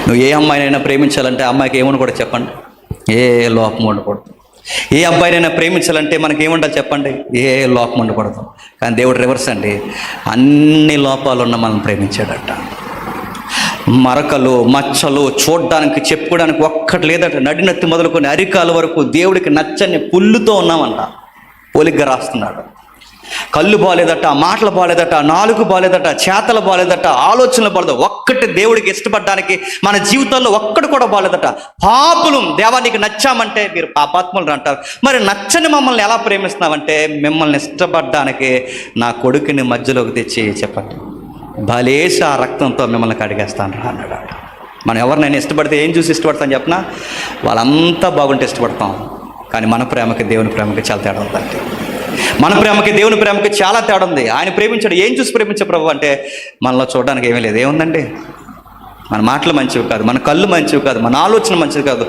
నువ్వు ఏ అమ్మాయినైనా ప్రేమించాలంటే ఆ అమ్మాయికి ఏమని కూడా చెప్పండి, ఏ లోపం ఉండకూడదు. ఏ అబ్బాయినైనా ప్రేమించాలంటే మనకి ఏముండాలి చెప్పండి, ఏ లోపం ఉండకూడదు. కానీ దేవుడు రివర్స్ అండి, అన్ని లోపాలు ఉన్న మనం ప్రేమించాడట. మరకలు, మచ్చలు చూడడానికి, చెప్పుకోవడానికి ఒక్కటి లేదట. నడినత్తి మొదలుకొని అరికాల వరకు దేవుడికి నచ్చని పుల్లుతో ఉన్నామంట. పోలిగ్గా రాస్తున్నాడు. కళ్ళు బాలేదట, మాటలు బాలేదట, నాలుగు బాలేదట, చేతలు బాలేదట, ఆలోచనలు బాలేదట. ఒక్కటి దేవుడికి ఇష్టపడడానికి మన జీవితాల్లో ఒక్కటి కూడా బాలేదట. పాపులు దేవానికి నచ్చామంటే మీరు పాపాత్ములు అంటారు. మరి నచ్చని మమ్మల్ని ఎలా ప్రేమిస్తున్నామంటే, మిమ్మల్ని ఇష్టపడడానికి నా కొడుకుని మధ్యలోకి తెచ్చి చెప్పండి, బలేసి ఆ రక్తంతో మిమ్మల్ని కడిగేస్తాను రా అన్నాడు. మనం ఎవరినైనా ఇష్టపడితే ఏం చూసి ఇష్టపడతాం చెప్పనా? వాళ్ళంతా బాగుంటే ఇష్టపడతాం. కానీ మన ప్రేమకి దేవుని ప్రేమకి చాలా తేడా ఉందండి. మన ప్రేమకి దేవుని ప్రేమకి చాలా తేడా ఉంది. ఆయన ప్రేమించాడు, ఏం చూసి ప్రేమించే ప్రభు అంటే మనలో చూడడానికి ఏమీ లేదు. ఏముందండి? మన మాటలు మంచివి కాదు, మన కళ్ళు మంచివి కాదు, మన ఆలోచన మంచిది కాదు.